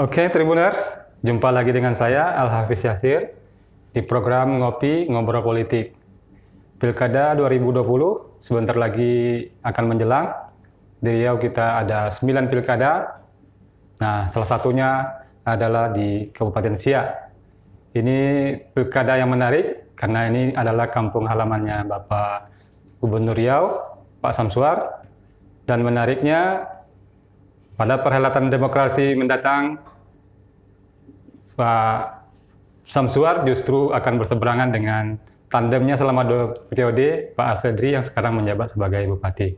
Oke, Tribuners, jumpa lagi dengan saya, Al-Hafiz Yasir, di program Ngopi Ngobrol Politik. Pilkada 2020 sebentar lagi akan menjelang. Di Riau kita ada 9 pilkada. Nah, salah satunya adalah di Kabupaten Siak. Ini pilkada yang menarik, karena ini adalah kampung halamannya Bapak Gubernur Riau, Pak Samsuar. Dan menariknya, pada perhelatan demokrasi mendatang, Pak Samsuar justru akan berseberangan dengan tandemnya selama 2 periode, Pak Alfedri yang sekarang menjabat sebagai Bupati.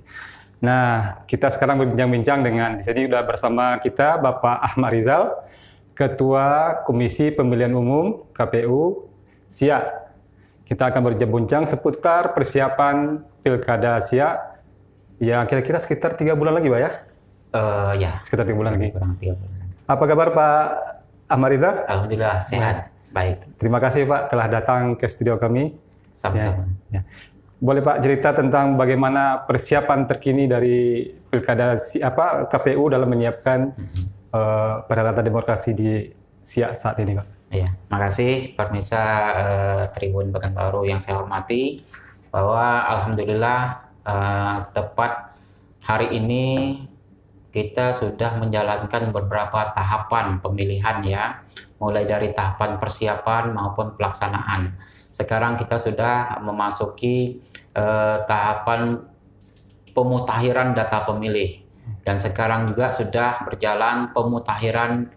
Nah, kita sekarang berbincang-bincang dengan, di sini sudah bersama kita Bapak Ahmad Rizal, Ketua Komisi Pemilihan Umum KPU Siak. Kita akan berbincang seputar persiapan Pilkada Siak, ya kira-kira sekitar 3 bulan lagi, Pak ya? Ya, sekitar 3 bulan lagi. kurang 3 bulan. Apa kabar Pak Ahmad Rizal? Alhamdulillah sehat, baik. Terima kasih Pak telah datang ke studio kami. Sama-sama. Ya. Boleh Pak cerita tentang bagaimana persiapan terkini dari Pilkada KPU dalam menyiapkan perhelatan demokrasi di Siak saat ini, Pak? Iya, makasih pemirsa Tribun Pekanbaru yang saya hormati, bahwa alhamdulillah tepat hari ini kita sudah menjalankan beberapa tahapan pemilihan ya, mulai dari tahapan persiapan maupun pelaksanaan. Sekarang kita sudah memasuki tahapan pemutahiran data pemilih, dan sekarang juga sudah berjalan pemutahiran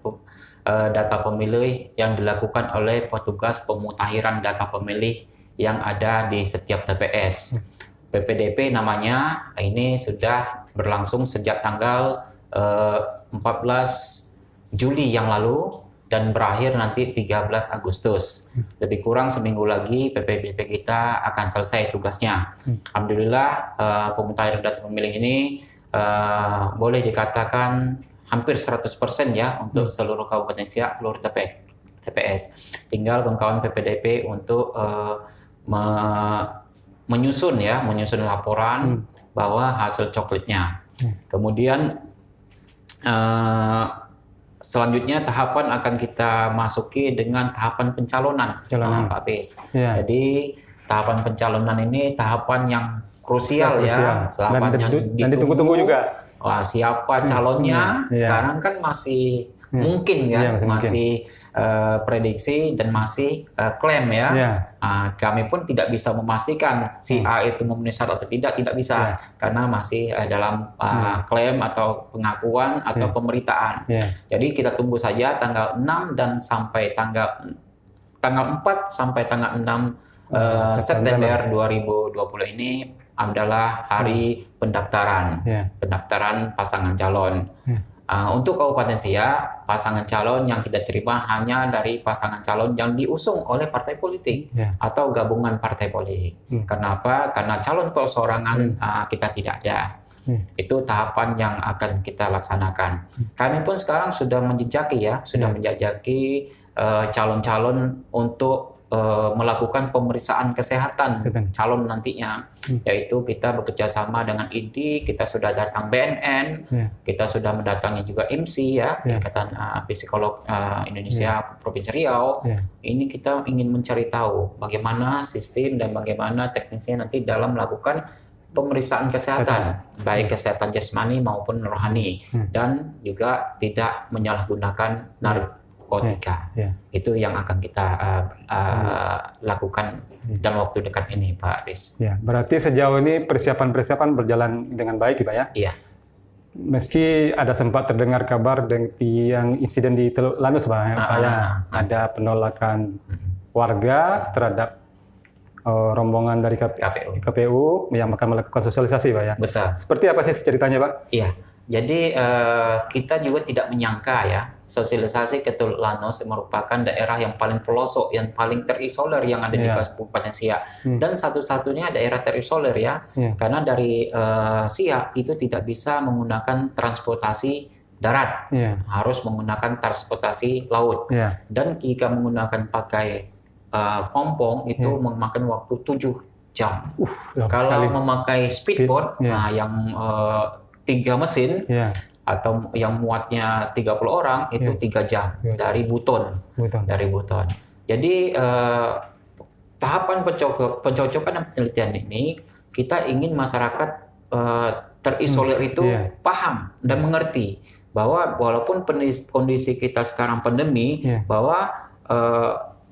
data pemilih yang dilakukan oleh petugas pemutahiran data pemilih yang ada di setiap TPS. PPDP namanya, ini sudah berlangsung sejak tanggal 14 Juli yang lalu dan berakhir nanti 13 Agustus. Lebih kurang seminggu lagi PPDP kita akan selesai tugasnya. Alhamdulillah pemutahiran data pemilih ini boleh dikatakan hampir 100% ya untuk seluruh Kabupaten Siak, seluruh TPS. Tinggal kawan-kawan PPDP untuk menyusun laporan bahwa hasil coklatnya. Kemudian selanjutnya tahapan akan kita masuki dengan tahapan pencalonan, Pak Pis. Ya. Jadi tahapan pencalonan ini tahapan yang krusial ya, tahapan yang ditunggu-tunggu juga. Wah, siapa calonnya? Sekarang kan masih mungkin ya, masih prediksi dan masih klaim ya. Kami pun tidak bisa memastikan si A itu memenuhi syarat atau tidak bisa, karena masih dalam klaim atau pengakuan atau pemberitaan. Jadi kita tunggu saja tanggal 6 dan sampai tanggal 4 sampai tanggal 6 September 2020 ini adalah hari pendaftaran pasangan calon. Untuk Kabupaten Siak, pasangan calon yang kita terima hanya dari pasangan calon yang diusung oleh partai politik atau gabungan partai politik. Kenapa? Karena calon perseorangan kita tidak ada. Itu tahapan yang akan kita laksanakan. Kami pun sekarang sudah menjajaki calon-calon untuk melakukan pemeriksaan kesehatan calon nantinya, yaitu kita bekerja sama dengan IDI, kita sudah datang BNN, kita sudah mendatangi juga IMSI ya, Ikatan Psikolog Indonesia Provinsi Riau. Ini kita ingin mencari tahu bagaimana sistem dan bagaimana teknisnya nanti dalam melakukan pemeriksaan kesehatan, baik kesehatan jasmani maupun rohani, dan juga tidak menyalahgunakan narkotika. Itu yang akan kita lakukan dalam waktu dekat ini, Pak Riz. Berarti sejauh ini persiapan berjalan dengan baik, Pak ya? Iya. Meski ada sempat terdengar kabar yang insiden di Teluk Lanus, Pak, ada penolakan warga terhadap rombongan dari KPU yang akan melakukan sosialisasi, Pak ya? Betul. Seperti apa sih ceritanya, Pak? Iya. Jadi kita juga tidak menyangka ya, sosialisasi ke Teluk Lanus merupakan daerah yang paling pelosok, yang paling terisolir yang ada di Kabupaten Siak, dan satu-satunya daerah terisolir ya, karena dari Siak itu tidak bisa menggunakan transportasi darat, harus menggunakan transportasi laut, dan jika menggunakan pakai pompong itu memakan waktu 7 jam. Kalau memakai speedboat yang 3 mesin atau yang muatnya 30 orang itu 3 jam dari Buton. Dari Buton. Jadi tahapan pencocokan dan penelitian ini kita ingin masyarakat terisolir itu paham dan mengerti bahwa walaupun kondisi kita sekarang pandemi, bahwa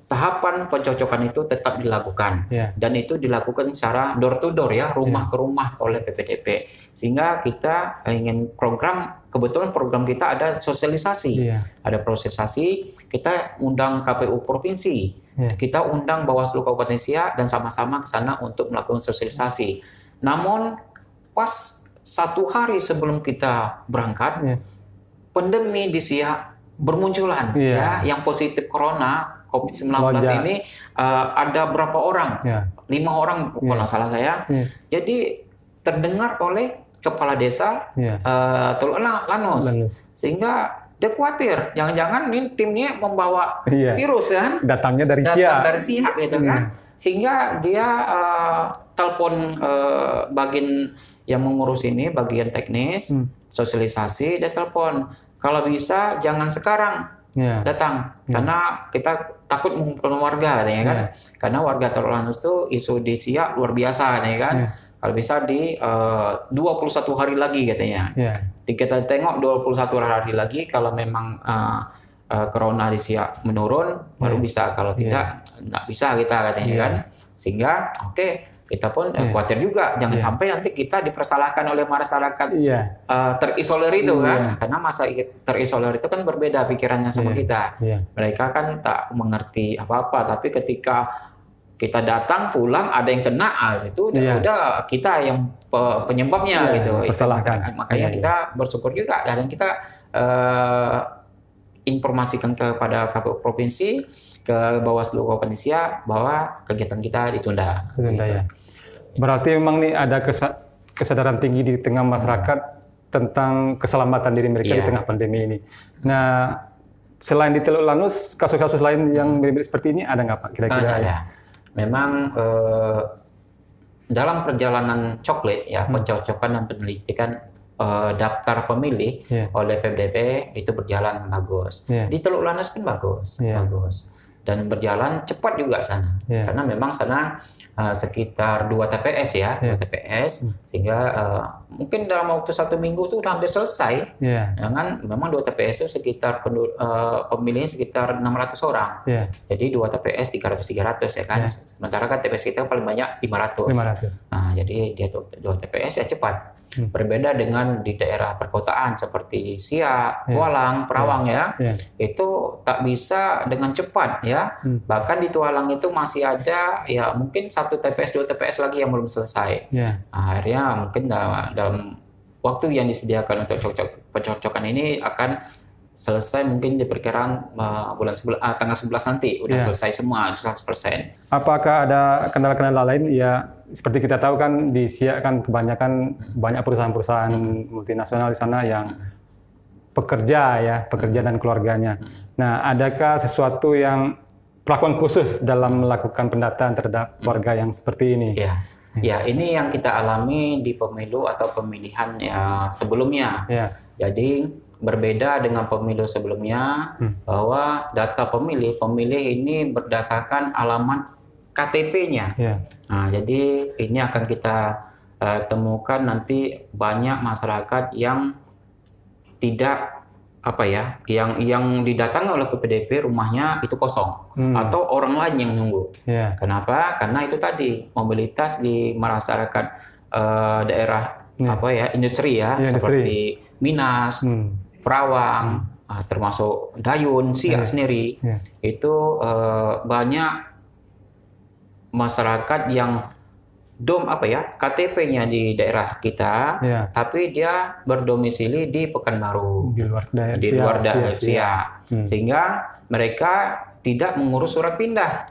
tahapan pencocokan itu tetap dilakukan dan itu dilakukan secara door to door ya, rumah ke rumah oleh PPDP, sehingga kita ingin kebetulan program kita ada sosialisasi, ada prosesasi, kita undang KPU provinsi, kita undang Bawaslu Kabupaten Siak dan sama-sama ke sana untuk melakukan sosialisasi. Namun pas 1 hari sebelum kita berangkat, pandemi di Siak bermunculan ya, yang positif corona COVID-19 ini ada berapa orang? 5 orang kalau nggak salah saya. Jadi terdengar oleh kepala desa Teluk Lanus, sehingga dia khawatir jangan-jangan ini timnya membawa virus kan? Datang dari Siak gitu kan? Sehingga dia telepon bagian yang mengurus ini, bagian teknis, sosialisasi, dia telepon. Kalau bisa jangan sekarang datang, karena kita takut mengumpulkan warga, katanya kan. Karena warga Teluk Lanus itu isu di Siak luar biasa, katanya kan. Kalau bisa di 21 hari lagi, katanya. Kita tengok 21 hari lagi, kalau memang corona di Siak menurun, baru bisa. Kalau tidak, nggak bisa kita, katanya kan. Sehingga, kita pun khawatir juga, jangan sampai nanti kita dipersalahkan oleh masyarakat terisolir itu kan, karena masa terisolir itu kan berbeda pikirannya sama kita. Mereka kan tak mengerti apa-apa, tapi ketika kita datang pulang ada yang kena, itu udah kita yang penyebabnya gitu. Makanya kita bersyukur juga dan kita informasikan kepada KPU provinsi, ke Bawaslu Kabupaten Siak bahwa kegiatan kita ditunda. Ya. Berarti memang nih ada kesadaran tinggi di tengah masyarakat tentang keselamatan diri mereka di tengah pandemi ini. Nah, selain di Teluk Lanus, kasus-kasus lain yang mirip seperti ini ada nggak Pak? Kira-kira ada. Memang dalam perjalanan coklit ya, pencocokan dan penelitian daftar pemilih oleh PPDP itu berjalan bagus. Di Teluk Lanus pun bagus. Dan berjalan cepat juga sana, karena memang sana sekitar 2 TPS ya, 2 TPS, sehingga mungkin dalam waktu 1 minggu itu udah hampir selesai. Dengan memang 2 TPS itu sekitar pemilihnya sekitar 600 orang, jadi 2 TPS 300 ya kan, sementara kan TPS kita paling banyak 500. Nah, jadi dia 2 TPS ya cepat. Berbeda dengan di daerah perkotaan seperti Siak, Tualang, Perawang itu tak bisa dengan cepat ya. Bahkan di Tualang itu masih ada ya mungkin 1 TPS, 2 TPS lagi yang belum selesai. Akhirnya mungkin dalam waktu yang disediakan untuk pencocokan ini akan selesai mungkin diperkirakan tanggal 11 nanti udah selesai semua 100%. Apakah ada kendala-kendala lain? Ya seperti kita tahu kan di Siak kan kebanyakan banyak perusahaan-perusahaan multinasional di sana yang pekerja dan keluarganya. Nah, adakah sesuatu yang perlakuan khusus dalam melakukan pendataan terhadap warga yang seperti ini? Ya, ini yang kita alami di pemilu atau pemilihan sebelumnya. Jadi berbeda dengan pemilu sebelumnya, bahwa data pemilih ini berdasarkan alamat KTP-nya. Nah, jadi ini akan kita temukan nanti banyak masyarakat yang tidak yang didatangi oleh PPDP rumahnya itu kosong atau orang lain yang nunggu. Kenapa? Karena itu tadi mobilitas di masyarakat daerah industri seperti Minas, Perawang, termasuk Dayun, Siak sendiri, itu banyak masyarakat yang KTP-nya di daerah kita, tapi dia berdomisili di Pekanbaru, di luar daerah Siak, sehingga mereka tidak mengurus surat pindah,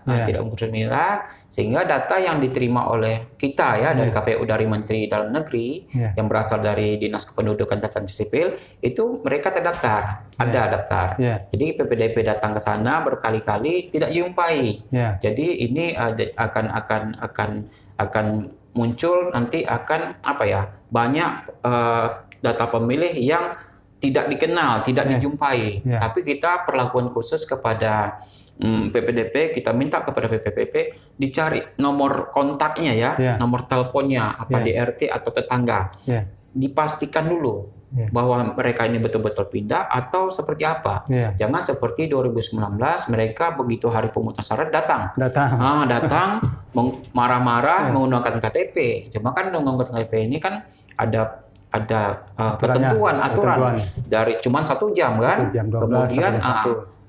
sehingga data yang diterima oleh kita dari KPU, dari Menteri Dalam Negeri yang berasal dari Dinas Kependudukan Catatan Sipil itu mereka terdaftar, ada daftar. Jadi PPDP datang ke sana berkali-kali tidak dijumpai. Jadi ini akan muncul nanti akan banyak data pemilih yang tidak dikenal, tidak dijumpai. Tapi kita perlakuan khusus kepada PPDP, kita minta kepada PPDP dicari nomor kontaknya ya, nomor teleponnya, apa di RT atau tetangga. Dipastikan dulu bahwa mereka ini betul-betul pindah atau seperti apa. Jangan seperti 2019 mereka begitu hari pemungutan suara datang marah-marah menggunakan KTP. Cuma kan menggunakan KTP ini kan ada ketentuan aturan dari cuman 1 jam kan. Kemudian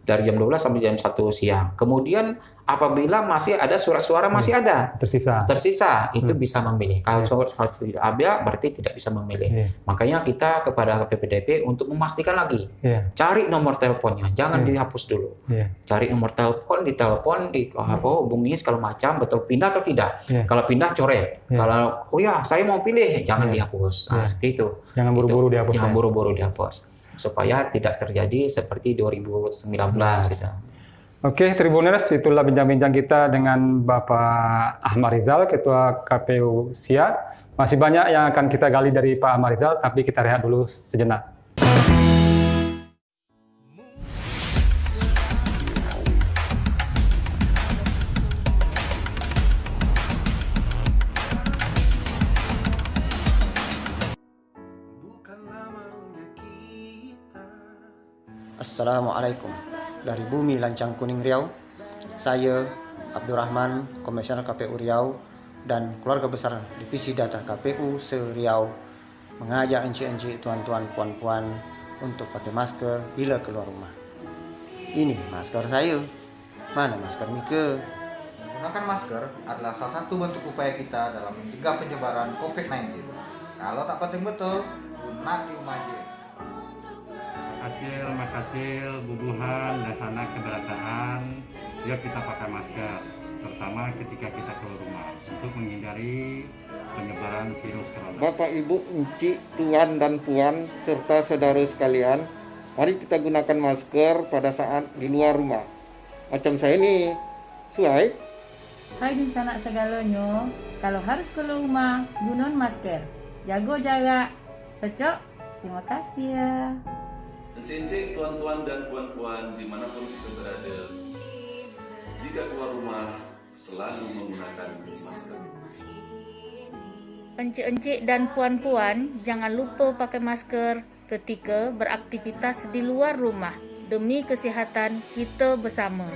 dari jam 12 sampai jam 1 siang. Kemudian apabila masih ada surat suara masih ada tersisa itu bisa memilih. Kalau surat tidak ada berarti tidak bisa memilih. Makanya kita kepada PPDP untuk memastikan lagi. Cari nomor teleponnya, jangan dihapus dulu. Cari nomor telepon, ditelepon, hubungi segala macam, betul pindah atau tidak. Kalau pindah coret. Kalau saya mau pilih, jangan dihapus. Seperti itu. Jangan buru-buru dihapus. Jangan buru-buru dihapus. Supaya tidak terjadi seperti 2019 gitu. Oke, Tribuners, itulah bincang-bincang kita dengan Bapak Ahmad Rizal, Ketua KPU SIA. Masih banyak yang akan kita gali dari Pak Ahmad Rizal, tapi kita rehat dulu sejenak. Assalamualaikum. Dari bumi Lancang Kuning Riau, saya Abdurrahman, Komisioner KPU Riau dan keluarga besar Divisi Data KPU se-Riau mengajak encik-encik, tuan-tuan, puan-puan untuk pakai masker bila keluar rumah. Ini masker saya. Mana masker Mika? Menggunakan masker adalah salah satu bentuk upaya kita dalam mencegah penyebaran COVID-19. Kalau tak penting betul, guna di rumah aja. Makacil, bubuhan, dasanak, seberataan, ya kita pakai masker, terutama ketika kita keluar rumah untuk menghindari penyebaran virus corona. Bapak, Ibu, encik, tuan dan puan, serta saudara sekalian, mari kita gunakan masker pada saat di luar rumah. Macam saya nih, Suai. Hai di sana segalanya, kalau harus keluar rumah, gunakan masker, jaga jarak, cocok. Terima kasih ya. Encik-encik, tuan-tuan dan puan-puan dimanapun kita berada, jika keluar rumah selalu menggunakan masker. Encik-encik dan puan-puan jangan lupa pakai masker ketika beraktivitas di luar rumah demi kesihatan kita bersama.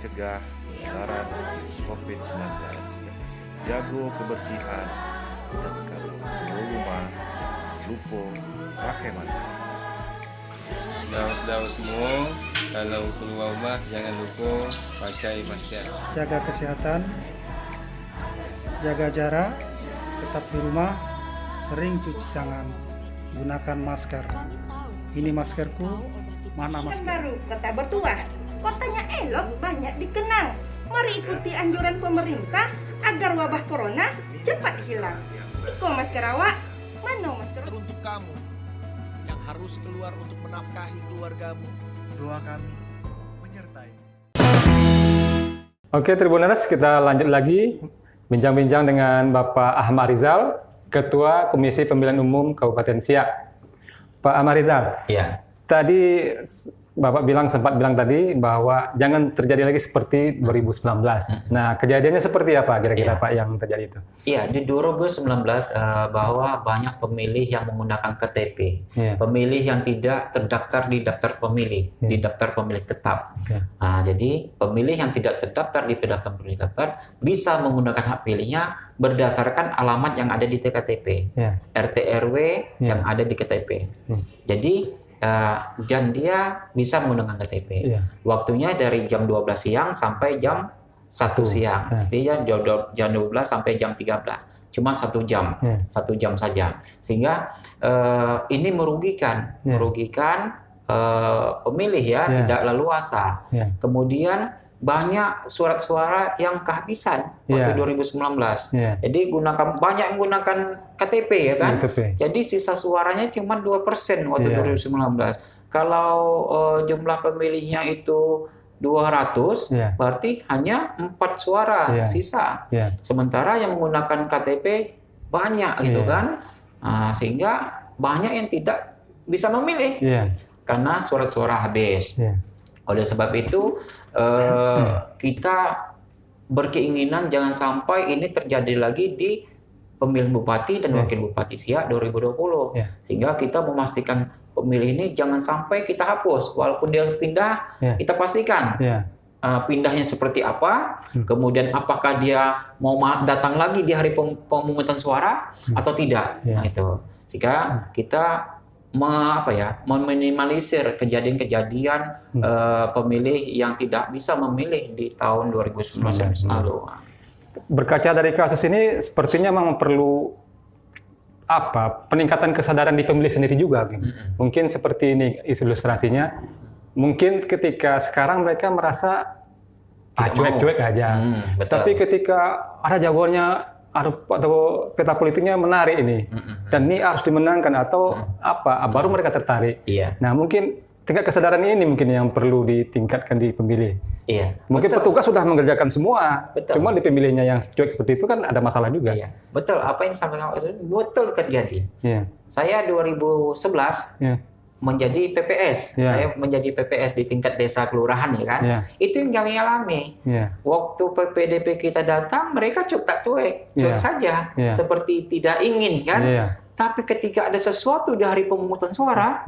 Cegah penularan COVID-19, jaga kebersihan, dan kalau keluar rumah lupa pakai masker. Saudara-saudara semua, kalau keluar rumah jangan lupa pakai masker. Jaga kesehatan, jaga jarak, tetap di rumah, sering cuci tangan, gunakan masker. Ini maskerku, mana masker? Baru kota bertuah. Kotanya elok, banyak dikenal. Mari ikuti anjuran pemerintah agar wabah corona cepat hilang. Iko masker awak, mana masker? Teruntuk kamu yang harus keluar untuk menafkahi keluargamu. Doa kami menyertai. Oke, Tribuners, kita lanjut lagi bincang-bincang dengan Bapak Ahmad Rizal, Ketua Komisi Pemilihan Umum Kabupaten Siak. Pak Ahmad Rizal. Iya. Tadi Bapak sempat bilang tadi bahwa jangan terjadi lagi seperti 2019. Nah, kejadiannya seperti apa kira-kira Pak yang terjadi itu? Iya, di 2019 bahwa banyak pemilih yang menggunakan KTP, pemilih yang tidak terdaftar di daftar pemilih, di daftar pemilih tetap. Nah, jadi pemilih yang tidak terdaftar di daftar pemilih tetap bisa menggunakan hak pilihnya berdasarkan alamat yang ada di KTP, RT RW yang ada di KTP. Jadi dan dia bisa menggunakan KTP. Waktunya dari jam 12 siang sampai jam 1 siang. Jadi jam 12 sampai jam 13. Cuma 1 jam. 1 jam saja. Sehingga ini merugikan pemilih ya, tidak leluasa. Kemudian banyak surat suara yang kehabisan waktu 2019. Jadi banyak menggunakan KTP ya kan. Jadi sisa suaranya cuma 2% waktu 2019. Kalau jumlah pemilihnya itu 200, berarti hanya 4 suara sisa. Sementara yang menggunakan KTP banyak gitu kan. Sehingga banyak yang tidak bisa memilih karena surat suara habis. Oleh sebab itu kita berkeinginan jangan sampai ini terjadi lagi di pemilihan bupati dan wakil bupati Siak 2020. Sehingga kita memastikan pemilih ini jangan sampai kita hapus. Walaupun dia pindah, kita pastikan pindahnya seperti apa, kemudian apakah dia mau datang lagi di hari pemungutan suara atau tidak. Nah itu. Jika kita meminimalisir kejadian-kejadian pemilih yang tidak bisa memilih di tahun 2019 yang lalu. Berkaca dari kasus ini, sepertinya memang perlu peningkatan kesadaran di pemilih sendiri juga. Mungkin seperti ini ilustrasinya. Mungkin ketika sekarang mereka merasa cuek-cuek aja. Tapi ketika ada jagoannya atau peta politiknya menarik ini, dan ini harus dimenangkan atau baru mereka tertarik. Nah mungkin tingkat kesadaran ini mungkin yang perlu ditingkatkan di pemilih. Mungkin petugas sudah mengerjakan semua, cuma di pemilihnya yang cuek seperti itu kan ada masalah juga. Betul, apa yang disampaikan betul terjadi. Saya 2011 menjadi PPS, saya menjadi PPS di tingkat desa kelurahan ya kan. Itu yang kami alami. Waktu PPDP kita datang, mereka cuek saja, seperti tidak ingin kan. Tapi ketika ada sesuatu di hari pemungutan suara,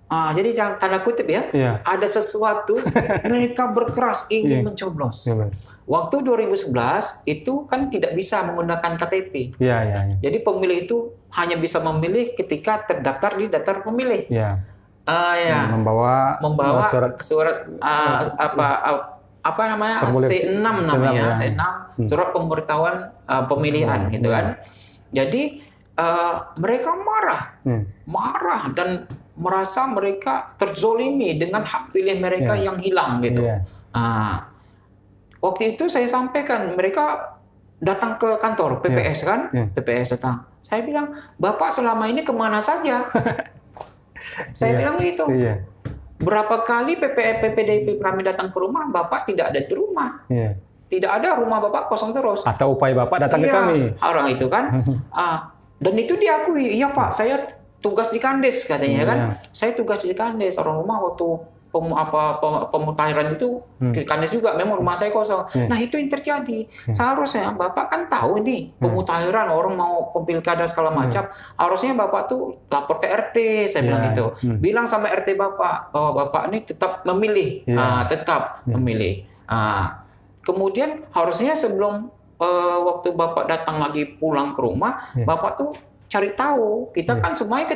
jadi jangan tanda kutip ada sesuatu, mereka berkeras ingin mencoblos. Waktu 2011 itu kan tidak bisa menggunakan KTP. Jadi pemilih itu hanya bisa memilih ketika terdaftar di daftar pemilih. Membawa surat apa namanya C6 namanya C6 surat pemberitahuan pemilihan gitu kan. Jadi mereka marah dan merasa mereka terzolimi dengan hak pilih mereka yang hilang gitu. Waktu itu saya sampaikan, mereka datang ke kantor PPS kan, PPS datang. Saya bilang, Bapak selama ini kemana saja? Saya bilang begitu. Berapa kali PPDP kami datang ke rumah, Bapak tidak ada di rumah. Tidak ada, rumah Bapak kosong terus. Atau upaya Bapak datang ke kami. Orang itu kan. Dan itu diakui, iya Pak, saya tugas di Kandes katanya kan. Saya tugas di Kandes, orang rumah waktu pemutahiran itu Kandes juga, memang rumah saya kosong. Nah itu yang terjadi. Seharusnya Bapak kan tahu ini pemutahiran orang mau pilkada segala macam. Harusnya Bapak tuh lapor ke RT, saya bilang gitu. Bilang sama RT Bapak bahwa Bapak ini tetap memilih, memilih. Kemudian harusnya sebelum waktu Bapak datang lagi pulang ke rumah, Bapak tuh cari tahu. Kita kan semuanya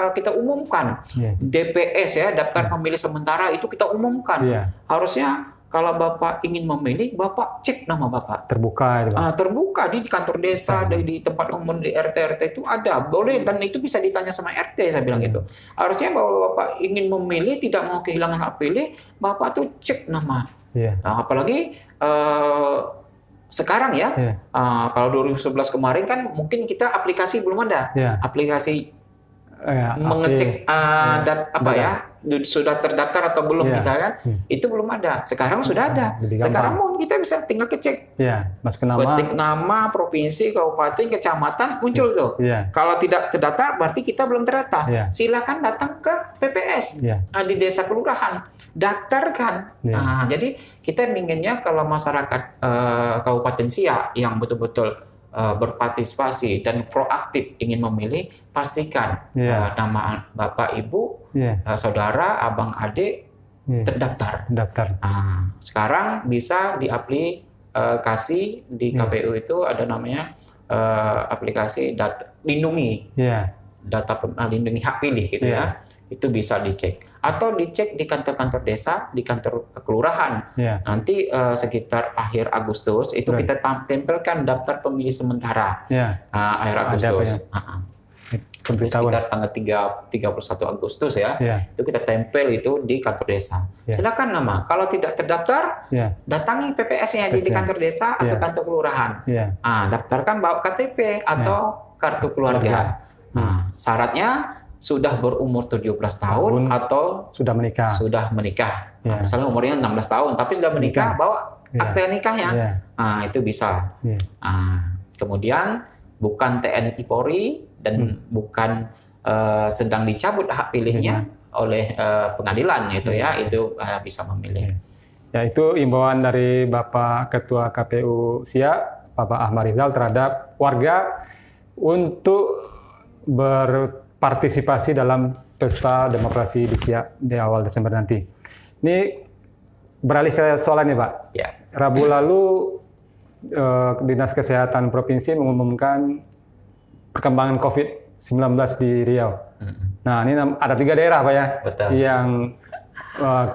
kita umumkan. DPS ya, daftar pemilih sementara itu kita umumkan. Harusnya kalau Bapak ingin memilih, Bapak cek nama Bapak. Terbuka. Terbuka di kantor desa, di tempat umum, di RT itu ada. Boleh, dan itu bisa ditanya sama RT, saya bilang gitu. Harusnya bahwa Bapak ingin memilih, tidak mau kehilangan hak pilih, Bapak tuh cek nama. Apalagi sekarang kalau 2011 kemarin kan mungkin kita aplikasi belum ada. Aplikasi mengecek sudah terdaftar atau belum kita kan. Itu belum ada. Sekarang sudah ada. Sekarang kita bisa tinggal kecek. Ketik nama, provinsi, kabupaten, kecamatan, muncul tuh. Kalau tidak terdaftar berarti kita belum terdaftar. Silakan datang ke PPS di desa kelurahan. Daftarkan. Jadi kita inginnya kalau masyarakat Kabupaten Siak yang betul-betul berpartisipasi dan proaktif ingin memilih, pastikan nama Bapak, Ibu, saudara, abang, adik terdaftar. Sekarang bisa diaplikasi di KPU itu ada namanya aplikasi lindungi, data lindungi hak pilih gitu ya. Itu bisa dicek atau dicek di kantor-kantor desa, di kantor kelurahan. Nanti sekitar akhir Agustus itu kita tempelkan daftar pemilih sementara. Akhir Agustus. Pemberitahuan. Sekitar tanggal 31 Agustus ya. Ya. Itu kita tempel itu di kantor desa. Ya. Silakan nama. Kalau tidak terdaftar, Ya. datangi PPS-nya di kantor desa atau Ya. kantor kelurahan. Ya. Daftarkan bawa KTP atau kartu keluarga. Syaratnya sudah berumur 17 tahun atau sudah menikah. Nah, misalnya umurnya 16 tahun tapi sudah menikah, bawa akte nikahnya. Itu bisa. Kemudian bukan TNI Polri dan bukan sedang dicabut hak pilihnya oleh pengadilan itu bisa memilih. Ya, itu imbauan dari Bapak Ketua KPU Siak, Bapak Ahmad Rizal terhadap warga untuk berpartisipasi dalam pesta demokrasi di Siak di awal Desember nanti. Ini beralih ke soal ini, Pak. Ya. Rabu lalu Dinas Kesehatan Provinsi mengumumkan perkembangan COVID-19 di Riau. Nah, ini ada 3 daerah, Pak ya, yang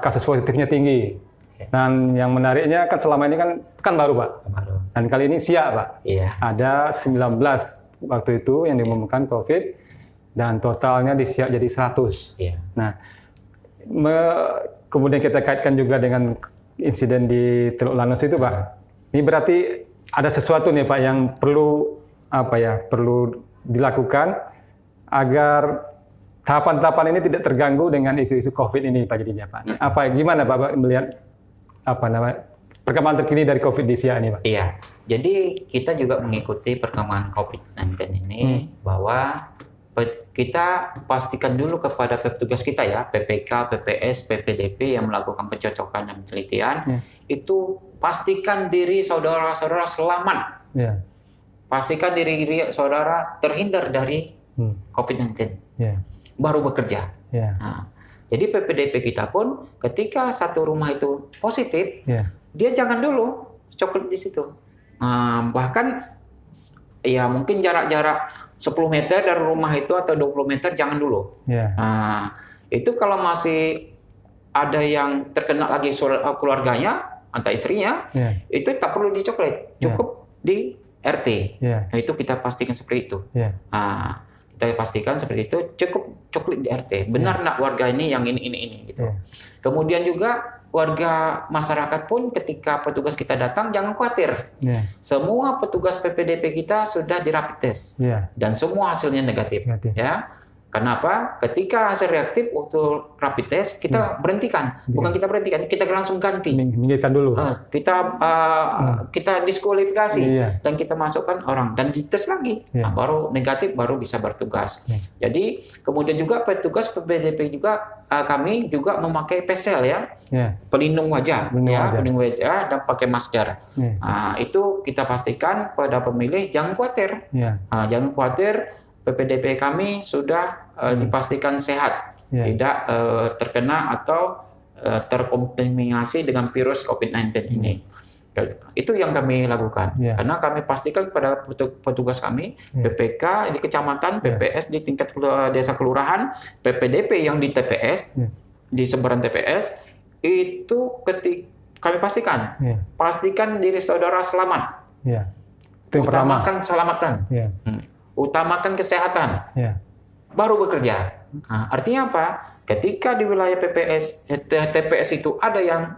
kasus positifnya tinggi. Dan yang menariknya kan selama ini kan Pekanbaru, Pak. Dan kali ini Siak, Pak. Ada 19 waktu itu yang diumumkan COVID dan totalnya di Siak jadi 100. Nah, kemudian kita kaitkan juga dengan insiden di Teluk Lanus itu, Pak. Ini berarti ada sesuatu nih, Pak, yang perlu perlu dilakukan agar tahapan-tahapan ini tidak terganggu dengan isu-isu COVID ini, Pak, jadinya, Pak. Gimana Pak melihat perkembangan terkini dari COVID di Siak ini, Pak? Iya. Jadi kita juga mengikuti perkembangan COVID-19 ini bahwa kita pastikan dulu kepada petugas kita ya, PPK, PPS, PPDP yang melakukan pencocokan dan penelitian, itu pastikan diri saudara-saudara selamat. Pastikan diri saudara terhindar dari COVID-19. Baru bekerja. Nah, jadi PPDP kita pun ketika satu rumah itu positif, dia jangan dulu coklat di situ. Bahkan ya mungkin jarak-jarak 10 meter dari rumah itu atau 20 meter jangan dulu. Itu kalau masih ada yang terkena lagi keluarganya atau istrinya, itu tak perlu dicoklat, cukup di RT. Nah, itu kita pastikan seperti itu. Kita pastikan seperti itu, cukup coklat di RT. Benar nak warga ini yang ini gitu. Kemudian juga warga masyarakat pun ketika petugas kita datang jangan khawatir. Semua petugas PPDP kita sudah di rapid test dan semua hasilnya negatif. Ya. Kenapa? Ketika hasil reaktif waktu rapid test kita berhentikan, bukan kita berhentikan, kita langsung ganti. Minggirkan dulu. Kita diskualifikasi dan kita masukkan orang dan dites lagi. Baru negatif baru bisa bertugas. Jadi kemudian juga petugas PPDP juga kami juga memakai PSL ya, pelindung wajah, pelindung wajah dan pakai masker. Itu kita pastikan pada pemilih jangan khawatir, jangan khawatir. PPDP kami sudah dipastikan sehat, tidak terkena atau terkontaminasi dengan virus COVID-19 ini. Itu yang kami lakukan. Karena kami pastikan kepada petugas kami, PPK di kecamatan, PPS di tingkat desa kelurahan, PPDP yang di TPS, di sebaran TPS, itu kami pastikan. Pastikan diri saudara selamat. Itu yang pertama. Utamakan keselamatan. Utamakan kesehatan, baru bekerja. Nah, artinya apa? Ketika di wilayah TPS itu ada yang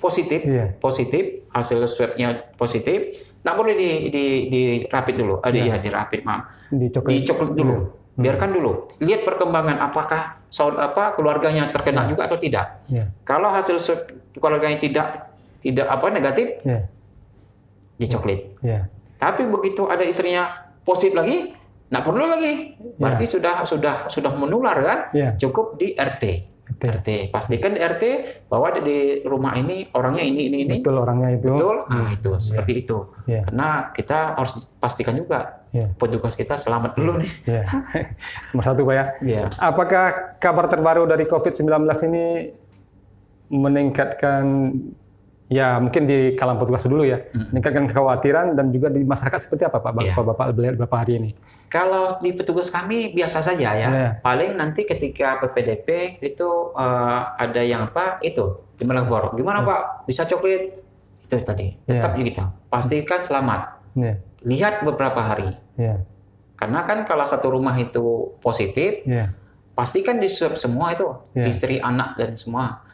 positif, hasil swabnya positif, nggak boleh di rapid dulu, di rapid dicoklat dulu, biarkan dulu, lihat perkembangan apakah keluarganya terkena juga atau tidak. Kalau hasil swab keluarganya tidak negatif, dicoklat. Tapi begitu ada istrinya positif lagi, nggak perlu lagi. Berarti sudah menular kan? Cukup di RT. Pastikan di RT bahwa di rumah ini orangnya ini. Betul orangnya itu. Betul. Itu seperti itu. Karena kita harus pastikan juga petugas kita selamat dulu nih. Nomor 1 Pak ya. Apakah kabar terbaru dari COVID-19 ini meningkatkan mungkin di kalangan petugas dulu meningkatkan kekhawatiran dan juga di masyarakat seperti apa Pak? Bapak beberapa hari ini? Kalau di petugas kami biasa saja ya. Paling nanti ketika PPDP itu ada yang gimana Pak? Gimana Pak? Bisa coklat? Itu tadi. Tetap kita pastikan selamat. Lihat beberapa hari. Karena kan kalau satu rumah itu positif, pasti kan diswab semua itu, istri, anak dan semua.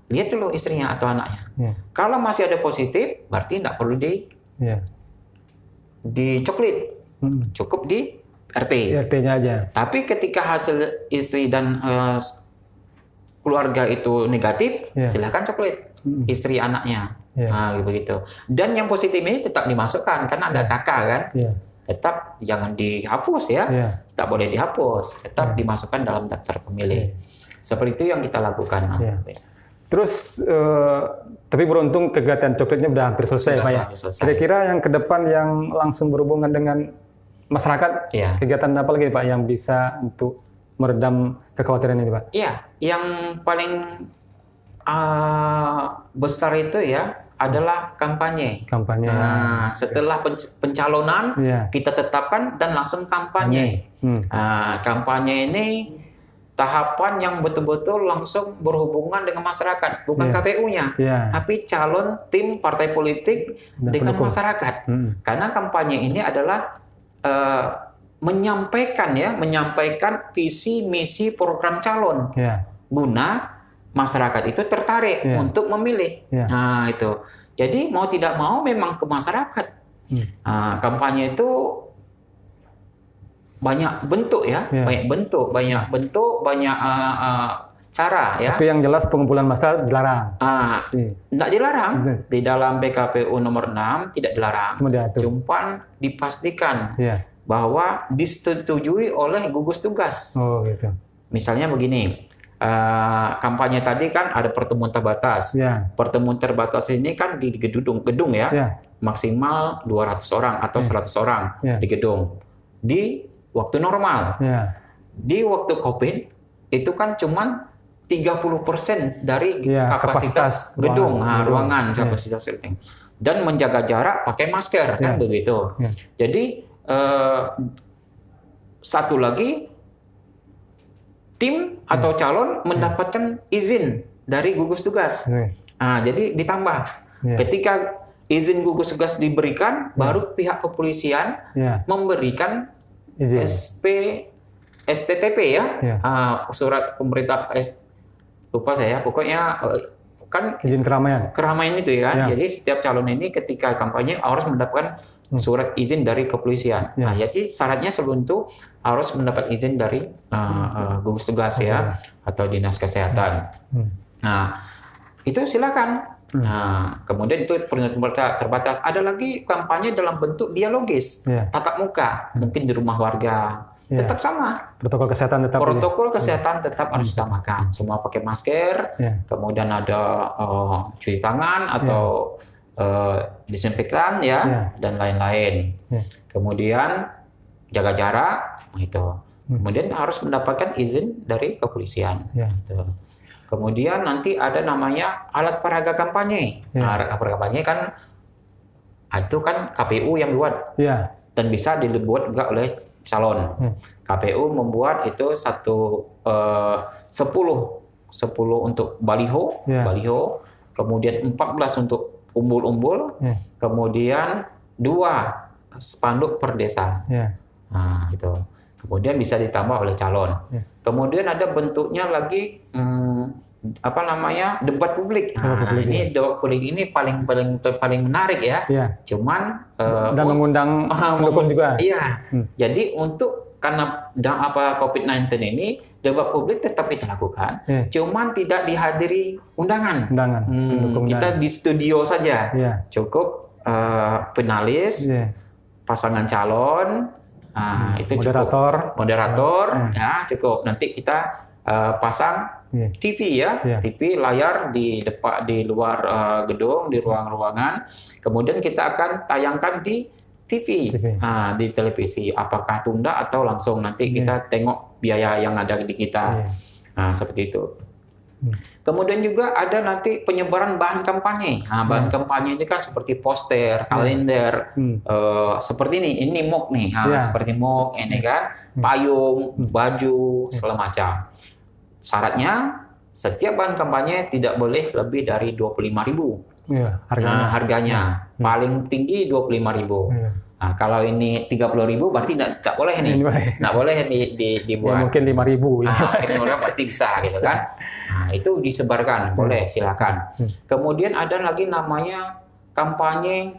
Lihat dulu istrinya atau anaknya. Kalau masih ada positif, berarti tidak perlu dicoklit, cukup di RT-nya aja. Tapi ketika hasil istri dan keluarga itu negatif, silakan coklit istri anaknya. Nah, begitu. Dan yang positif ini tetap dimasukkan karena ada kakak kan. Tetap jangan dihapus ya. Tak boleh dihapus, tetap dimasukkan dalam daftar pemilih. Seperti itu yang kita lakukan. Terus tapi beruntung kegiatan coklatnya udah hampir selesai, Pak ya. Kira-kira yang ke depan yang langsung berhubungan dengan masyarakat, kegiatan apa lagi Pak yang bisa untuk meredam kekhawatiran ini Pak? Iya, yang paling besar itu ya adalah kampanye. Nah, setelah pencalonan kita tetapkan dan langsung kampanye. Kampanye ini tahapan yang betul-betul langsung berhubungan dengan masyarakat, bukan KPU-nya, tapi calon tim partai politik dengan masyarakat. Karena kampanye ini adalah menyampaikan visi misi program calon guna masyarakat itu tertarik untuk memilih. Nah itu jadi mau tidak mau memang ke masyarakat. Kampanye itu banyak bentuk banyak cara ya. Tapi yang jelas pengumpulan massa dilarang. Tidak dilarang. Di dalam PKPU nomor 6 tidak dilarang. Cuma dipastikan bahwa disetujui oleh gugus tugas. Oh gitu. Misalnya begini, kampanye tadi kan ada pertemuan terbatas. Pertemuan terbatas ini kan di gedung ya. Maksimal 200 orang atau 100 orang di gedung. Di waktu normal. Di waktu COVID itu kan cuman 30% dari kapasitas gedung, ruangan kapasitas gedung. Dan menjaga jarak pakai masker kan begitu. Jadi satu lagi tim atau calon mendapatkan izin dari gugus tugas. Jadi ditambah ketika izin gugus tugas diberikan, baru pihak kepolisian memberikan STTP surat pemerintah lupa saya, pokoknya kan izin keramaian itu ya. Jadi setiap calon ini ketika kampanye harus mendapatkan surat izin dari kepolisian. Nah, jadi syaratnya sebelum itu harus mendapat izin dari gugus tugas atau dinas kesehatan. Nah, itu silakan. Nah, kemudian itu pertemuan terbatas. Ada lagi kampanye dalam bentuk dialogis, tatap muka, mungkin di rumah warga. Tetap sama. Protokol kesehatan tetap harus disamakan. Semua pakai masker. Kemudian ada cuci tangan atau disinfektan dan lain-lain. Kemudian jaga jarak itu. Kemudian harus mendapatkan izin dari kepolisian. Gitu. Kemudian nanti ada namanya alat peraga kampanye. Alat peraga kampanye kan itu kan KPU yang buat. Dan bisa dibuat juga oleh calon. KPU membuat itu 10 untuk baliho, kemudian 14 untuk umbul-umbul, kemudian 2 spanduk per desa. Nah, itu. Kemudian bisa ditambah oleh calon. Kemudian ada bentuknya lagi debat publik. Ini debat publik ini paling menarik ya. Cuman dan mengundang pendukung juga. Jadi karena COVID-19 ini debat publik tetap kita lakukan. Cuman tidak dihadiri undangan. Kita di studio saja. Cukup penalis, pasangan calon, itu moderator ya cukup. Nanti kita pasang TV TV layar di luar gedung, di ruang-ruangan. Kemudian kita akan tayangkan di TV. Di televisi. Apakah tunda atau langsung nanti kita tengok biaya yang ada di kita. Seperti itu. Kemudian juga ada nanti penyebaran bahan kampanye. Bahan kampanye ini kan seperti poster, kalender, seperti ini muk nih, seperti muk ini kan, payung, baju, segala macam. Syaratnya setiap bahan kampanye tidak boleh lebih dari 25.000. Harganya paling tinggi 25.000. Nah, kalau ini 30.000 berarti nggak boleh nih, nggak boleh dibuat. Ya, mungkin 5.000. Mungkin berarti bisa gitu kan. Nah, itu disebarkan, boleh silakan. Kemudian ada lagi namanya kampanye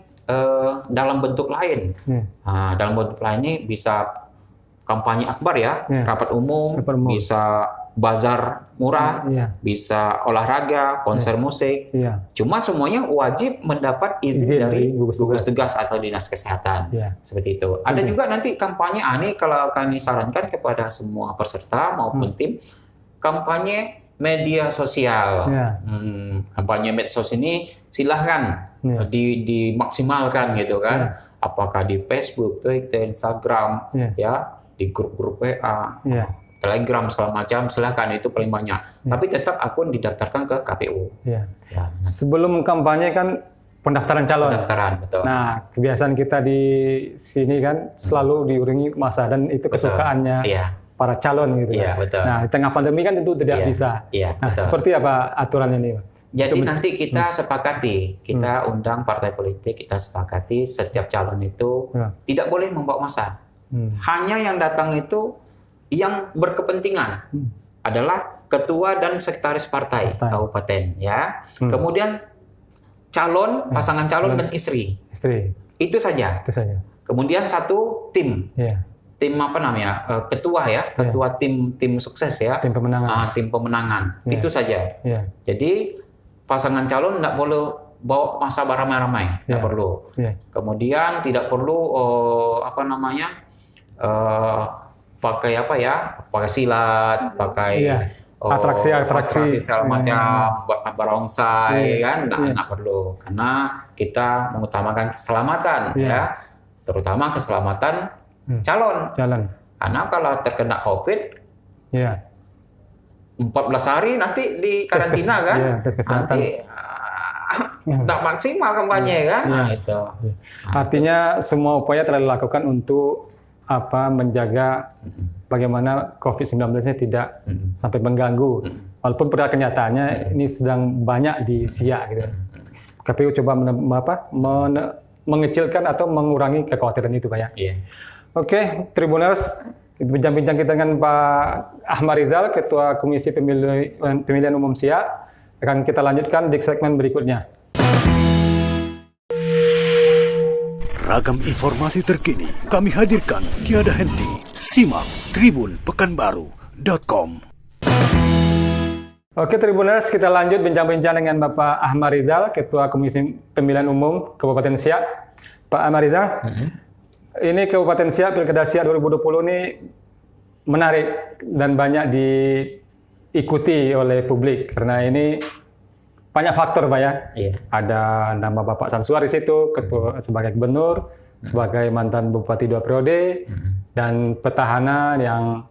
dalam bentuk lain. Nah, dalam bentuk lain ini bisa kampanye akbar ya, rapat umum, bisa bazar murah, bisa olahraga, konser musik. Cuma semuanya wajib mendapat izin dari gugus tugas atau dinas kesehatan. Seperti itu. Ada juga nanti kampanye, ini kalau kami sarankan kepada semua peserta maupun tim, kampanye media sosial. Kampanye medsos ini silahkan dimaksimalkan gitu kan. Apakah di Facebook, Twitter, Instagram, ya, di grup-grup WA. Telegram segala macam, silahkan, itu paling banyak. Tapi tetap akun didaftarkan ke KPU. Sebelum kampanye kan pendaftaran calon. Pendaftaran, betul. Nah, kebiasaan kita di sini kan selalu diiringi masa dan itu kesukaannya para calon gitu. Betul. Nah, di tengah pandemi kan tentu tidak bisa. Nah, betul. Seperti apa aturannya nih, Pak? Jadi nanti kita sepakati, kita undang partai politik, kita sepakati setiap calon itu tidak boleh membawa massa. Hanya yang datang itu yang berkepentingan adalah ketua dan sekretaris partai kabupaten, ya. Kemudian calon, pasangan calon dan istri. Itu saja. Kemudian satu tim. Tim apa namanya? Ketua ya, ketua tim sukses ya. Tim pemenangan. Tim pemenangan. Itu saja. Jadi pasangan calon tidak perlu bawa massa ramai-ramai, tidak perlu. Kemudian tidak perlu pakai apa ya? Pakai silat, pakai atraksi segala macam, barongsai kan, nggak perlu. Karena kita mengutamakan keselamatan ya, terutama keselamatan calon. Karena kalau terkena COVID, 14 hari nanti di karantina kan, nanti tidak maksimal kampanye kan. Nah, itu. Artinya semua upaya telah dilakukan untuk menjaga bagaimana COVID-19-nya tidak sampai mengganggu. Walaupun pada kenyataannya ini sedang banyak di Siak gitu. KPU coba mengecilkan atau mengurangi kekhawatiran itu, Pak ya. Oke, Tribuners, bincang-bincang kita dengan Pak Ahmad Rizal, Ketua Komisi Pemilihan Umum Siak. Akan kita lanjutkan di segmen berikutnya. Ragam informasi terkini kami hadirkan tiada henti. Simak tribunpekanbaru.com. Oke Tribuners, kita lanjut bincang-bincang dengan Bapak Ahmad Rizal, Ketua Komisi Pemilihan Umum Kabupaten Siak. Pak Ahmad Rizal, ini Kabupaten Siak, Pilkada Siak 2020 ini menarik dan banyak diikuti oleh publik karena ini banyak faktor, Pak ya. Ada nama Bapak Samsuar di situ, ketua sebagai gubernur, sebagai mantan bupati 2 periode, dan petahana yang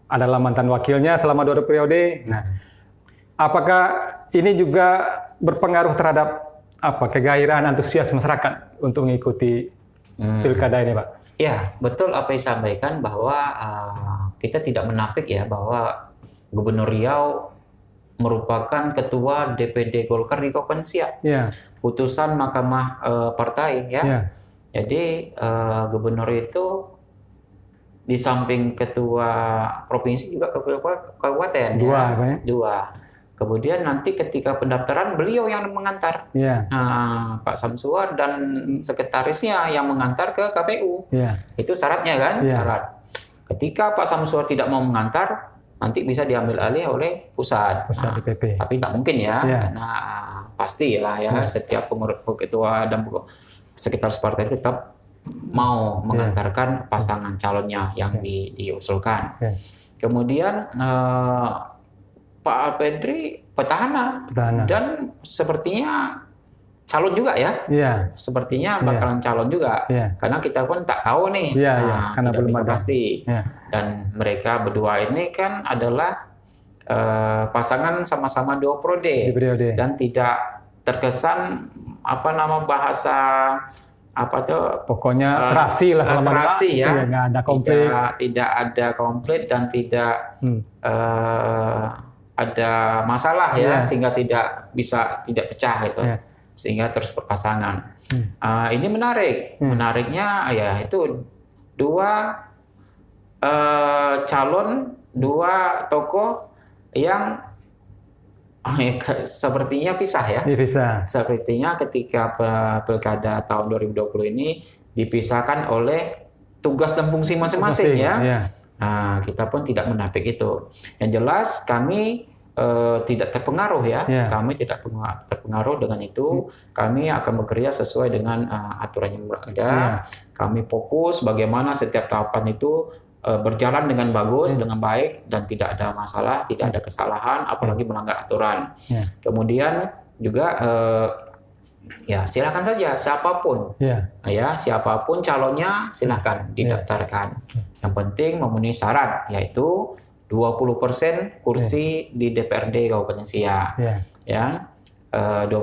adalah mantan wakilnya selama 2 periode. Nah, apakah ini juga berpengaruh terhadap kegairahan antusias masyarakat untuk mengikuti pilkada ini, Pak? Ya, betul apa yang disampaikan bahwa kita tidak menapik ya bahwa Gubernur Riau merupakan ketua DPD Golkar di Kabupaten Siak. Putusan Mahkamah Partai ya. Jadi gubernur itu di samping ketua provinsi juga ketua kabupaten. Dua. Kemudian nanti ketika pendaftaran beliau yang mengantar. Nah, Pak Samsuar dan sekretarisnya yang mengantar ke KPU. Itu syaratnya kan? Syarat. Ketika Pak Samsuar tidak mau mengantar, nanti bisa diambil alih oleh pusat DPP. Tapi tidak mungkin ya, karena pastilah ya setiap pengurus ketua dan sekretaris partai tetap mau mengantarkan pasangan calonnya yang diusulkan. Kemudian Pak Alpedri petahana dan sepertinya calon juga ya. Sepertinya bakalan calon juga. Karena kita pun tak tahu nih. Karena tidak belum bisa ada. pasti. Dan mereka berdua ini kan adalah pasangan sama-sama 2 periode dan tidak terkesan bahasa pokoknya serasi lah serasi ya. Nggak ada konflik. Tidak ada konflik dan tidak ada masalah ya, sehingga tidak pecah gitu. sehingga terus berpasangan. Ini menarik. Menariknya ya itu dua calon, dua tokoh yang sepertinya pisah ya. Dipisah. Sepertinya ketika pilkada tahun 2020 ini dipisahkan oleh tugas dan fungsi masing-masing ya. Nah, kita pun tidak menapik itu. Yang jelas kami tidak terpengaruh ya. Kami tidak terpengaruh dengan itu. Kami akan bekerja sesuai dengan aturan yang ada. Kami fokus bagaimana setiap tahapan itu berjalan dengan bagus, dengan baik, dan tidak ada masalah, tidak ada kesalahan, apalagi melanggar aturan. Kemudian juga ya silakan saja siapapun, ya siapapun calonnya silakan didaftarkan. Yang penting memenuhi syarat, yaitu 20% kursi di DPRD Kabupaten Siak. Ya, 20%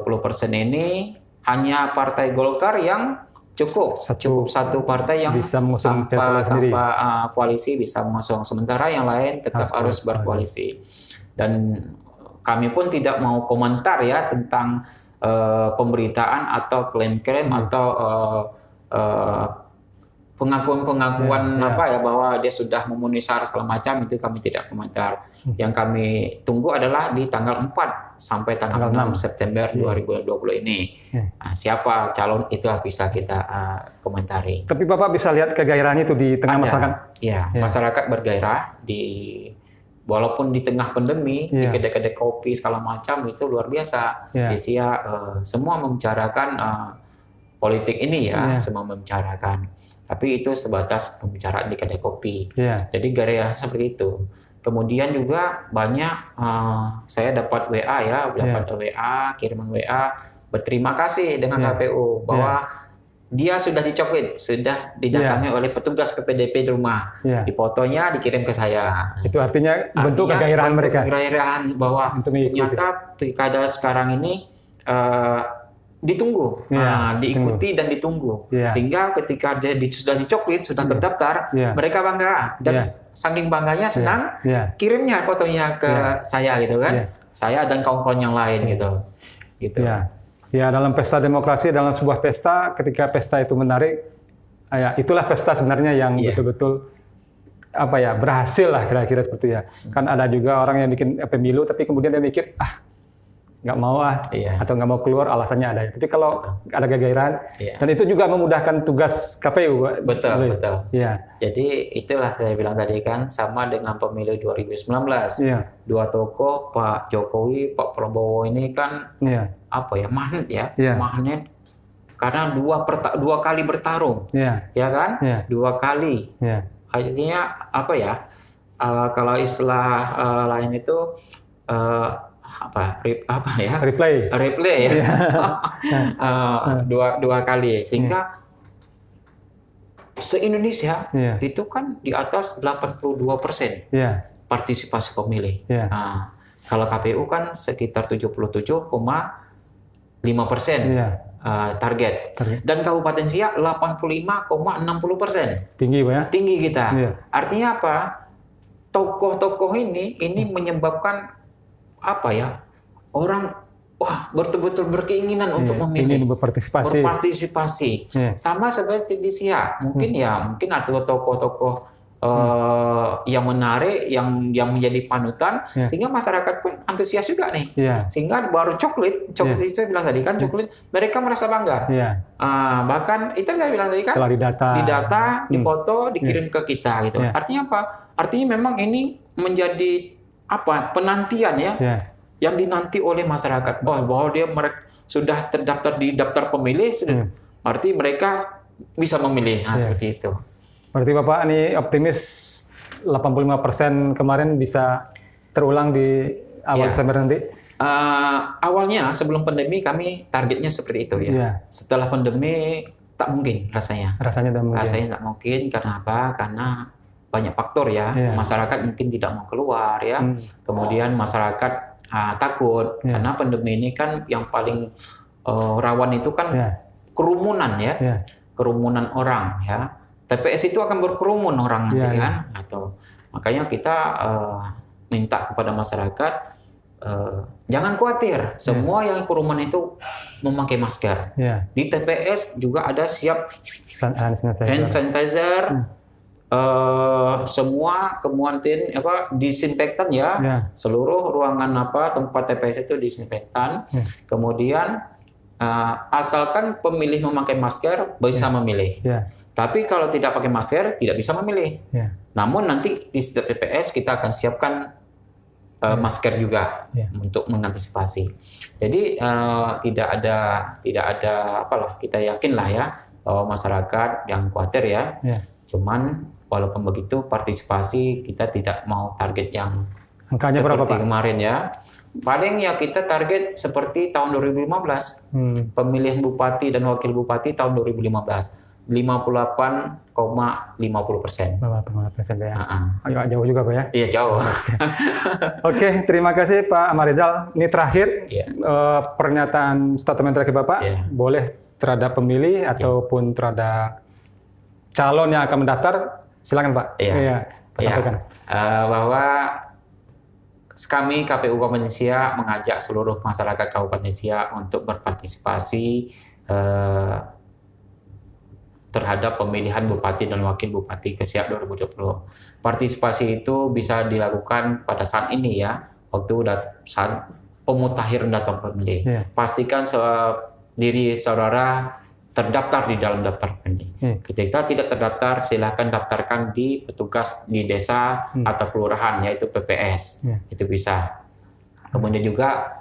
ini hanya Partai Golkar yang cukup satu partai yang bisa mengusung tanpa koalisi bisa mengusung, sementara yang lain tetap harus berkoalisi. Dan kami pun tidak mau komentar ya tentang pemberitaan atau klaim-klaim atau pengakuan bahwa dia sudah memenuhi syarat segala macam, itu kami tidak komentar. Yang kami tunggu adalah di tanggal 4 sampai tanggal 6 September 2020 ini. Nah, siapa calon itu bisa kita komentari. Tapi Bapak bisa lihat kegairahan itu di tengah masyarakat. Ya, masyarakat bergairah walaupun di tengah pandemi, di kedai-kedai kopi segala macam itu luar biasa. Di Siak semua membicarakan politik ini ya, semua membicarakan. Tapi itu sebatas pembicaraan di kedai kopi. Jadi gairah seperti itu. Kemudian juga banyak saya dapat WA ya, kiriman WA berterima kasih dengan KPU bahwa dia sudah dicoklit, sudah didatangi oleh petugas PPDP di rumah. Di fotonya dikirim ke saya. Itu artinya bentuk kegairahan mereka. Kegairahan bahwa ternyata pilkada sekarang ini ditunggu, diikuti dan ditunggu, sehingga ketika dia sudah dicoklit, sudah terdaftar, mereka bangga dan saking bangganya senang, kirimnya fotonya ke saya gitu kan, saya dan kawan-kawan yang lain gitu. Ya, dalam pesta demokrasi, dalam sebuah pesta, ketika pesta itu menarik, ya itulah pesta sebenarnya yang betul-betul berhasil lah kira-kira seperti itu ya. Kan ada juga orang yang bikin pemilu, tapi kemudian dia mikir nggak mau atau nggak mau keluar, alasannya ada. Tapi kalau ada kegairahan, dan itu juga memudahkan tugas KPU. Betul. Jadi itulah saya bilang tadi kan, sama dengan pemilu 2019. Dua tokoh, Pak Jokowi, Pak Prabowo ini kan magnet ya, magnet karena dua kali bertarung, ya kan, dua kali. Akhirnya kalau istilah lain itu replay ya. Dua kali, sehingga se-Indonesia itu kan di atas 82% partisipasi pemilih. Kalau KPU kan sekitar 77,5% target. Dan Kabupaten Siak 85,60%. Tinggi Pak ya? Tinggi kita. Artinya apa? Tokoh-tokoh ini menyebabkan orang betul-betul berkeinginan untuk memilih, ingin berpartisipasi. Sama seperti di Siak, mungkin ada tokoh-tokoh yang menarik, yang menjadi panutan, sehingga masyarakat pun antusias juga nih. Sehingga baru coklit itu saya bilang tadi kan, coklit mereka merasa bangga. Bahkan itu saya bilang tadi kan, setelah didata, difoto, dikirim ke kita gitu. Artinya apa? Artinya memang ini menjadi penantian yang dinanti oleh masyarakat, bahwa mereka sudah terdaftar di daftar pemilih, arti mereka bisa memilih. Seperti itu. Berarti Bapak ini optimis 85% kemarin bisa terulang di awal Desember nanti? Awalnya sebelum pandemi kami targetnya seperti itu ya. Setelah pandemi tak mungkin rasanya. Rasanya tak mungkin. Karena apa? Karena banyak faktor ya. Masyarakat mungkin tidak mau keluar ya. Kemudian masyarakat takut karena pandemi ini kan yang paling rawan itu kan kerumunan ya. Kerumunan orang ya. TPS itu akan berkerumun orang nanti kan. Atau makanya kita minta kepada masyarakat jangan khawatir, semua yang kerumunan itu memakai masker. Di TPS juga ada siap hand sanitizer, semua kemudian disinfektan ya. Seluruh ruangan tempat TPS itu disinfektan. Kemudian asalkan pemilih memakai masker bisa memilih. Tapi kalau tidak pakai masker tidak bisa memilih. Namun nanti di setiap TPS kita akan siapkan masker juga untuk mengantisipasi. Jadi tidak ada apalah, kita yakin lah ya bahwa masyarakat yang khawatir ya. Cuman walaupun begitu partisipasi kita tidak mau target yang angkanya berapa Pak? Kemarin ya. Paling ya kita target seperti tahun 2015. Pemilihan bupati dan wakil bupati tahun 2015. 58,50%. 58% ya. Agak jauh juga Pak ya? Iya jauh. Oke, terima kasih Pak Ahmad Rizal. Ini terakhir pernyataan statement terakhir Bapak. Boleh terhadap pemilih ataupun terhadap calon yang akan mendaftar. Silakan Pak. Sampaikan. Bahwa kami KPU Kabupaten Siak mengajak seluruh masyarakat Kabupaten Siak untuk berpartisipasi terhadap pemilihan Bupati dan Wakil Bupati ke Siak 2020. Partisipasi itu bisa dilakukan pada saat ini ya, waktu saat pemutakhiran data pemilih. Pastikan diri saudara terdaftar di dalam daftar pemilih. Ketika tidak terdaftar, silakan daftarkan di petugas di desa atau kelurahan, yaitu PPS. Itu bisa. Kemudian juga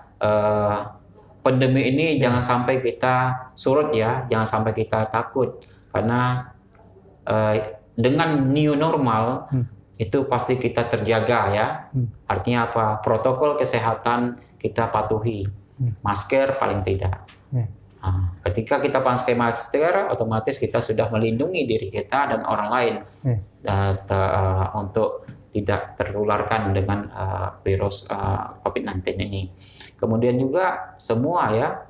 pandemi ini jangan sampai kita surut ya, jangan sampai kita takut. Karena dengan new normal itu pasti kita terjaga ya. Artinya apa? Protokol kesehatan kita patuhi. Masker paling tidak. Ketika kita pakai masker, otomatis kita sudah melindungi diri kita dan orang lain untuk tidak tertularkan dengan virus COVID-19 ini. Kemudian juga semua ya,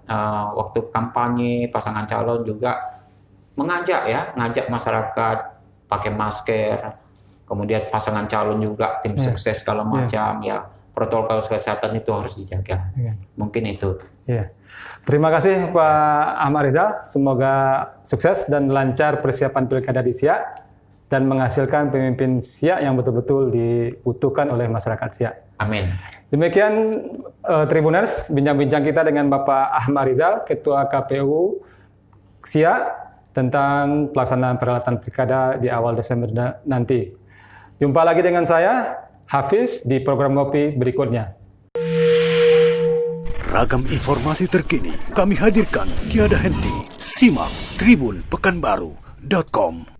waktu kampanye pasangan calon juga ngajak masyarakat pakai masker, kemudian pasangan calon juga tim sukses segala macam ya, protokol kesehatan itu harus dijaga. Mungkin itu. Terima kasih Pak Ahmad Rizal, semoga sukses dan lancar persiapan pilkada di Siak dan menghasilkan pemimpin Siak yang betul-betul dibutuhkan oleh masyarakat Siak. Amin. Demikian Tribuners, bincang-bincang kita dengan Bapak Ahmad Rizal, Ketua KPU Siak, tentang pelaksanaan perhelatan pilkada di awal Desember nanti. Jumpa lagi dengan saya, Hafiz, di program Ngopi berikutnya. Ragam informasi terkini kami hadirkan tiada henti. Simak tribunpekanbaru.com.